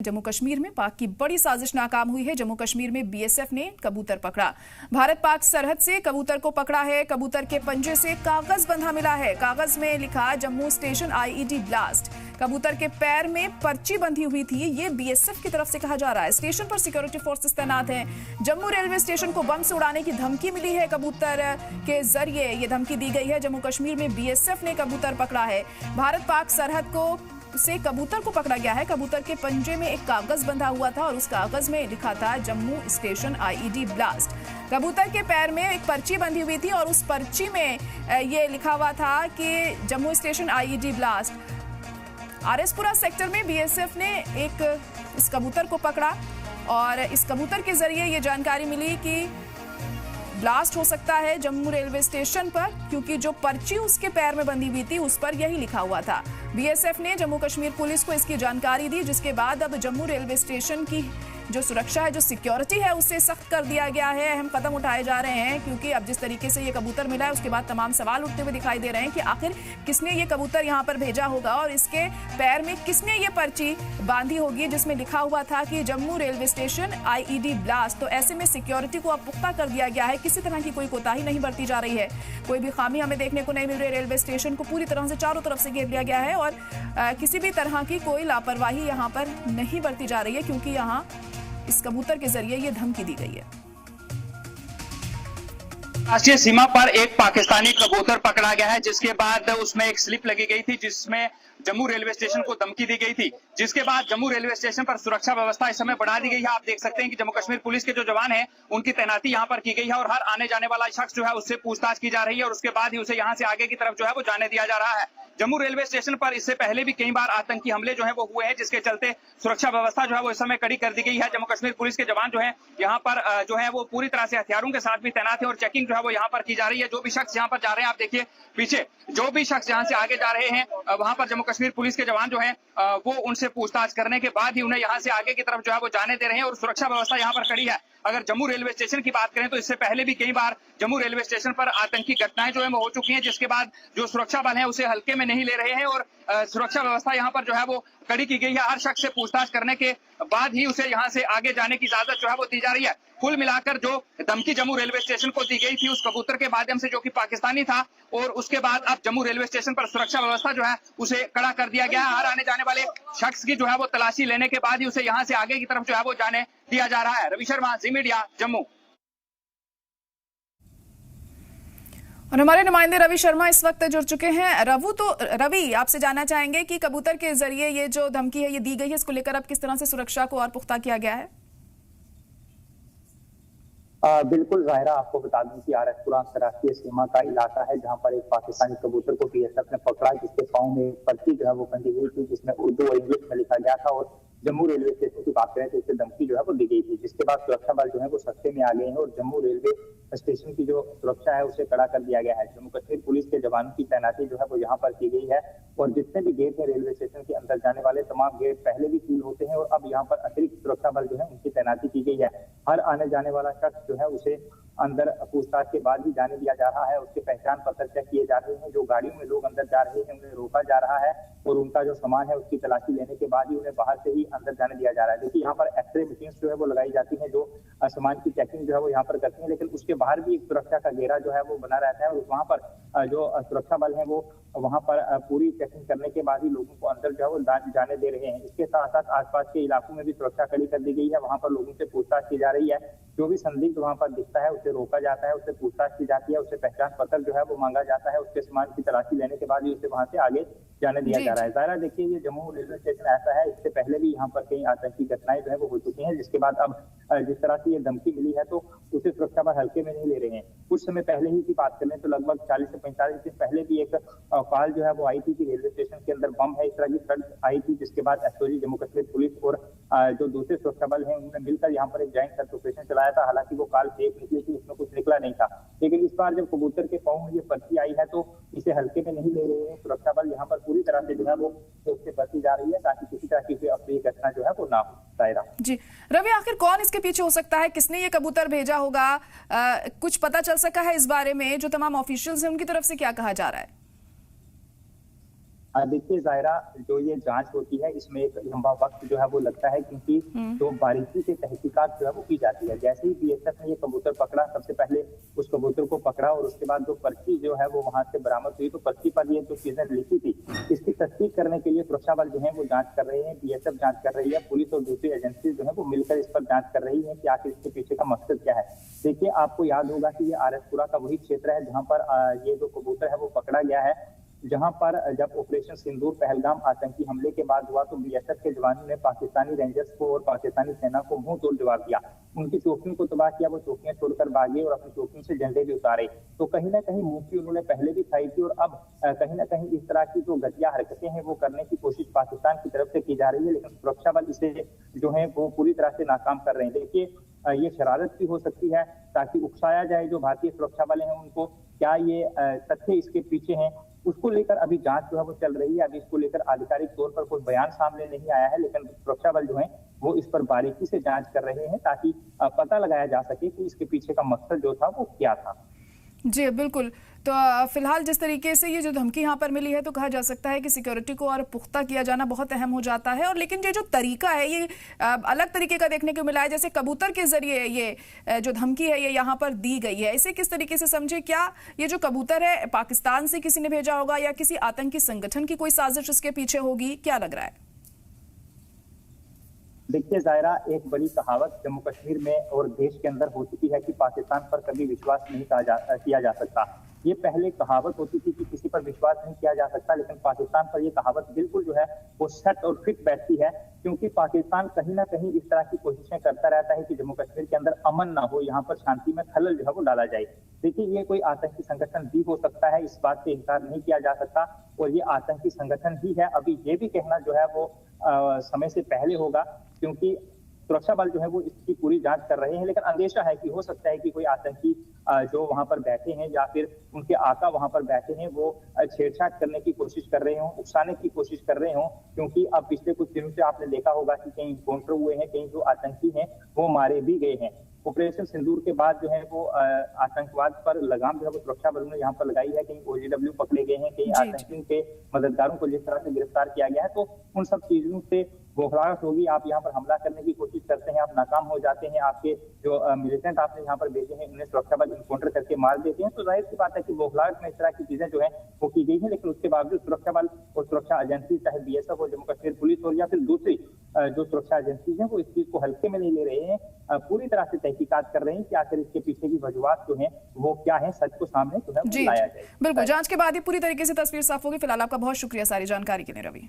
जम्मू कश्मीर में पाक की बड़ी साजिश नाकाम हुई है। जम्मू कश्मीर में बीएसएफ ने कबूतर पकड़ा। भारत पाक सरहद से कबूतर को पकड़ा है। कबूतर के पंजे से कागज बंधा मिला है। कागज में लिखा जम्मू स्टेशन आईईडी ब्लास्ट। कबूतर के पैर में पर्ची बंधी हुई थी। ये बीएसएफ की तरफ से कहा जा रहा है। स्टेशन पर सिक्योरिटी फोर्सेस तैनात हैं। जम्मू रेलवे स्टेशन को बम से उड़ाने की धमकी मिली है। कबूतर के जरिए ये धमकी दी गई है। जम्मू कश्मीर में बीएसएफ ने कबूतर पकड़ा है। भारत पाक सरहद से कबूतर को पकड़ा गया है। कबूतर के पंजे में एक कागज बंधा हुआ था और उस कागज में लिखा था जम्मू स्टेशन आईईडी ब्लास्ट। कबूतर के पैर में एक पर्ची बंधी हुई थी और उस पर्ची में ये लिखा हुआ था कि Jammu station IED blast. R S Pura sector में बीएसएफ ने इस कबूतर को पकड़ा और इस कबूतर के जरिए ये जानकारी मिली कि ब्लास्ट हो सकता है जम्मू रेलवे स्टेशन पर, क्योंकि जो पर्ची उसके पैर में बंधी हुई थी उस पर यही लिखा हुआ था। बीएसएफ ने जम्मू कश्मीर पुलिस को इसकी जानकारी दी, जिसके बाद अब जम्मू रेलवे स्टेशन की जो सुरक्षा है, जो सिक्योरिटी है, उससे सख्त कर दिया गया है। अहम कदम उठाए जा रहे हैं, क्योंकि अब जिस तरीके से ये कबूतर मिला है उसके बाद तमाम सवाल उठते हुए दिखाई दे रहे हैं कि आखिर किसने ये कबूतर यहाँ पर भेजा होगा और इसके पैर में किसने ये पर्ची बांधी होगी जिसमें लिखा हुआ था कि Jammu railway station IED blast. तो ऐसे में सिक्योरिटी को अब पुख्ता कर दिया गया है। किसी तरह की कोई कोताही नहीं बरती जा रही है, कोई भी खामी हमें देखने को नहीं मिल रही। रेलवे स्टेशन को पूरी तरह से चारों तरफ से घेर लिया गया है और किसी भी तरह की कोई लापरवाही यहाँ पर नहीं बरती जा रही है, क्योंकि यहाँ इस कबूतर के जरिए ये धमकी दी गई है। राष्ट्रीय सीमा पर एक पाकिस्तानी कबूतर पकड़ा गया है, जिसके बाद उसमें एक स्लिप लगी गई थी जिसमें जम्मू रेलवे स्टेशन को धमकी दी गई थी, जिसके बाद जम्मू रेलवे स्टेशन पर सुरक्षा व्यवस्था इस समय बढ़ा दी गई है। आप देख सकते हैं कि जम्मू कश्मीर पुलिस के जो जवान हैं उनकी तैनाती यहां पर की गई है और हर आने जाने वाला शख्स जो है उससे पूछताछ की जा रही है और उसके बाद ही उसे यहां से आगे की तरफ जो है वो जाने दिया जा रहा है। जम्मू रेलवे स्टेशन पर इससे पहले भी कई बार आतंकी हमले जो है वो हुए हैं, जिसके चलते सुरक्षा व्यवस्था जो है वो इस समय कड़ी कर दी गई है। जम्मू कश्मीर पुलिस के जवान जो है यहाँ पर जो है वो पूरी तरह से हथियारों के साथ भी तैनात है और चेकिंग जो है वो यहाँ पर की जा रही है। जो भी शख्स यहाँ पर जा रहे हैं, आप देखिए पीछे जो भी शख्स यहाँ से आगे जा रहे हैं, वहां पर जम्मू कश्मीर पुलिस के जवान जो है वो उनसे पूछताछ करने के बाद ही उन्हें यहाँ से आगे की तरफ जो है वो जाने दे रहे हैं और सुरक्षा व्यवस्था यहाँ पर कड़ी है। अगर जम्मू रेलवे स्टेशन की बात करें तो इससे पहले भी कई बार जम्मू रेलवे स्टेशन पर आतंकी घटनाएं जो है वो हो चुकी हैं, जिसके बाद जो सुरक्षा बल है उसे हल्के में नहीं ले रहे हैं और सुरक्षा व्यवस्था यहाँ पर जो है वो कड़ी की गई है। हर शख्स से पूछताछ करने के बाद ही उसे यहाँ से आगे जाने की इजाजत जो है वो दी जा रही है। कुल मिलाकर जो धमकी जम्मू रेलवे स्टेशन को दी गई थी उस कबूतर के माध्यम से, जो कि पाकिस्तानी था, और उसके बाद अब जम्मू रेलवे स्टेशन पर सुरक्षा व्यवस्था जो है उसे कड़ा कर दिया गया है। हर आने जाने वाले शख्स की जो है वो तलाशी लेने के बाद ही उसे यहाँ से आगे की तरफ जो है वो जाने दिया जा रहा है। रवि शर्मा, जी मीडिया, जम्मू। और हमारे नुमाइंदे रवि शर्मा इस वक्त जुड़ चुके हैं। रवि, आपसे जानना चाहेंगे कि कबूतर के जरिए ये जो धमकी है ये दी गई है, इसको लेकर अब किस तरह से सुरक्षा को और पुख्ता किया गया है? बिल्कुल जाहिरा, आपको बता दूं कि आरएसपुरा अंतर्राष्ट्रीय सीमा का इलाका है, जहां पर एक पाकिस्तानी कबूतर को बीएसएफ ने पकड़ा, जिसके पांव में पर्ची जो है वो बंधी हुई थी, जिसमें उर्दू और इंग्लिश में लिखा गया था। और जम्मू रेलवे स्टेशन की बात करें तो इससे धमकी जो है वो दी गई थी, जिसके बाद सुरक्षा बल जो है वो सस्ते में आ गए हैं और जम्मू रेलवे स्टेशन की जो सुरक्षा है उसे कड़ा कर दिया गया है। जम्मू कश्मीर पुलिस के जवानों की तैनाती जो है वो यहाँ पर की गई है और जितने भी गेट है रेलवे स्टेशन के अंदर जाने वाले तमाम गेट पहले भी सील होते हैं और अब यहाँ पर अतिरिक्त सुरक्षा बल जो है उनकी तैनाती की गई है। हर आने जाने वाला शख्स जो है उसे अंदर पूछताछ के बाद ही जाने दिया जा रहा है। उसके पहचान पत्र चेक किए जा रहे हैं। जो गाड़ियों में लोग अंदर जा रहे हैं उन्हें रोका जा रहा है और उनका जो सामान है उसकी तलाशी लेने के बाद ही उन्हें बाहर से ही अंदर जाने दिया जा रहा है। देखिए यहाँ पर एक्सरे मशीन जो है वो लगाई जाती है, जो सामान की चेकिंग जो है वो यहाँ पर करती है, लेकिन उसके बाहर भी एक सुरक्षा का घेरा जो है वो बना रहता है और वहाँ पर जो सुरक्षा बल है वो वहां पर पूरी चेकिंग करने के बाद ही लोगों को अंदर जो है वो जाने दे रहे हैं। इसके साथ साथ आसपास के इलाकों में भी सुरक्षा कड़ी कर दी गई है। वहां पर लोगों से पूछताछ की जा रही है। जो भी संदिग्ध वहां पर दिखता है उसे रोका जाता है, उससे पूछताछ की जाती है, उससे पहचान पत्र जो है वो मांगा जाता है, उसके सामान की तलाशी लेने के बाद ही उसे वहां से आगे जाने दिया जा रहा है। जाहिर देखिए ये जम्मू रेलवे स्टेशन ऐसा है, इससे पहले भी यहाँ पर कई आतंकी घटनाएं जो है वो हो चुकी हैं, जिसके बाद अब जिस तरह से ये धमकी मिली है तो उसे सुरक्षा बल हल्के में नहीं ले रहे हैं। कुछ समय पहले ही की बात करें तो लगभग 40 से 45 दिन पहले भी एक कॉल जो है वो आई थी कि रेलवे स्टेशन के अंदर बम है, इस तरह की थ्रेट आई थी, जिसके बाद एसओजी जम्मू कश्मीर पुलिस और जो दूसरे सुरक्षा बल हैं उन्होंने मिलकर यहाँ पर एक जॉइंट सर्च ऑपरेशन चलाया था। हालांकि वो कॉल फेक निकली थी, उसमें कुछ निकला नहीं था, लेकिन इस बार जब कबूतर के पांव में ये पर्ची आई है तो इसे हल्के में नहीं ले रहे हैं। सुरक्षा बल यहाँ पर पूरी तरह से जो है वो उससे बरती जा रही है ताकि किसी तरह की अप्रिय घटना जो है वो ना हो। दायरा जी रवि, आखिर कौन इसके पीछे हो सकता है? किसने ये कबूतर भेजा होगा? कुछ पता चल सका है इस बारे में? जो तमाम ऑफिशियल्स हैं उनकी तरफ से क्या कहा जा रहा है? देखिए जायरा, जो ये जांच होती है इसमें एक लंबा वक्त जो है वो लगता है, क्योंकि जो बारीकी से तहकीकात जो है वो की जाती है। जैसे ही बीएसएफ ने ये कबूतर पकड़ा, सबसे पहले उस कबूतर को पकड़ा और उसके बाद जो पर्ची जो है वो वहां से बरामद हुई, तो पर्ची पर ये जो चीजें लिखी थी इसकी तस्दीक करने के लिए सुरक्षा बल जो है वो जांच कर रहे हैं, बीएसएफ जांच कर रही है, पुलिस और दूसरी एजेंसी जो है वो मिलकर इस पर जांच कर रही है कि आखिर इसके पीछे का मकसद क्या है। देखिए, आपको याद होगा कि ये आरएसपुरा का वही क्षेत्र है जहां पर ये जो कबूतर है वो पकड़ा गया है, जहां पर जब ऑपरेशन सिंदूर पहलगाम आतंकी हमले के बाद हुआ तो बीएसएफ के जवानों ने पाकिस्तानी रेंजर्स को और पाकिस्तानी सेना को मुंह तोड़ जवाब दिया, उनकी चौकियों को तबाह किया, वो चौकियां छोड़कर भागे और अपनी चौकियों से झंडे भी उतारे। तो कहीं ना कहीं मुंह की उन्होंने पहले भी खाई थी और अब कहीं ना कहीं इस तरह की जो घटिया हरकतें हैं वो करने की कोशिश पाकिस्तान की तरफ से की जा रही है, लेकिन सुरक्षा बल इसे जो है वो पूरी तरह से नाकाम कर रहे हैं। देखिए, ये शरारत भी हो सकती है ताकि उकसाया जाए जो भारतीय सुरक्षा बल हैं उनको, क्या ये तथ्य इसके पीछे हैं, उसको लेकर अभी जांच जो है वो चल रही है। अभी इसको लेकर आधिकारिक तौर पर कोई बयान सामने नहीं आया है, लेकिन सुरक्षा बल जो है वो इस पर बारीकी से जांच कर रहे हैं ताकि पता लगाया जा सके कि इसके पीछे का मकसद जो था वो क्या था। जी बिल्कुल। तो फिलहाल जिस तरीके से ये जो धमकी यहाँ पर मिली है तो कहा जा सकता है कि सिक्योरिटी को और पुख्ता किया जाना बहुत अहम हो जाता है। और लेकिन ये जो तरीका है ये अलग तरीके का देखने को मिला है, जैसे कबूतर के जरिए ये जो धमकी है ये यहाँ पर दी गई है, इसे किस तरीके से समझे? क्या ये जो कबूतर है पाकिस्तान से किसी ने भेजा होगा या किसी आतंकी संगठन की कोई साजिश इसके पीछे होगी, क्या लग रहा है? देखिए जायरा, एक बड़ी कहावत जम्मू कश्मीर में और देश के अंदर हो चुकी है कि पाकिस्तान पर कभी विश्वास नहीं किया जा सकता। ये पहले कहावत होती थी कि किसी पर विश्वास नहीं किया जा सकता, लेकिन पाकिस्तान पर ये कहावत बिल्कुल जो है वो सेट और फिट बैठती है, क्योंकि पाकिस्तान कहीं ना कहीं इस तरह की कोशिशें करता रहता है कि जम्मू कश्मीर के अंदर अमन ना हो, यहाँ पर शांति में खलल जो है वो डाला जाए। देखिए, ये कोई आतंकी संगठन भी हो सकता है, इस बात से इनकार नहीं किया जा सकता, और ये आतंकी संगठन ही है। अभी ये भी कहना जो है वो समय से पहले होगा, क्योंकि सुरक्षा बल जो है वो इसकी पूरी जांच कर रहे हैं, लेकिन अंदेशा है कि हो सकता है कि कोई आतंकी जो वहां पर बैठे हैं या फिर उनके आका वहां पर बैठे हैं वो छेड़छाड़ करने की कोशिश कर रहे हों, उकसाने की कोशिश कर रहे हों, क्योंकि अब पिछले कुछ दिनों से आपने देखा होगा कि कहीं इनकाउंटर हुए हैं, कहीं जो आतंकी हैं वो मारे भी गए हैं। ऑपरेशन सिंदूर के बाद जो है वो आतंकवाद पर लगाम जो है वो सुरक्षा बलों ने यहाँ पर लगाई है, कहीं ओजेडब्ल्यू पकड़े गए हैं, कहीं आतंकियों के मददगारों को जिस तरह से गिरफ्तार किया गया है, तो उन सब चीजों से बौखलाहट होगी। आप यहाँ पर हमला करने की कोशिश करते हैं, आप नाकाम हो जाते हैं, आपके जो मिलिटेंट आपने यहाँ पर भेजे हैं उन्हें सुरक्षा बल इनकाउंटर करके मार देते हैं, तो जाहिर सी बात है कि बौखलाहट में इस तरह की चीजें जो है वो की गई है। लेकिन उसके बावजूद सुरक्षा बल और सुरक्षा एजेंसी, चाहे बीएसएफ और जम्मू कश्मीर पुलिस और या फिर दूसरी जो सुरक्षा एजेंसी है, वो इस चीज को हल्के में नहीं ले रहे हैं, पूरी तरह से तहकीकात कर रहे हैं कि आखिर इसके पीछे की वजूहात जो है वो क्या है, सच को सामने जो है लाया जाए। बिल्कुल, जांच के बाद ही पूरी तरीके से तस्वीर साफ होगी। फिलहाल आपका बहुत शुक्रिया सारी जानकारी के लिए रवि।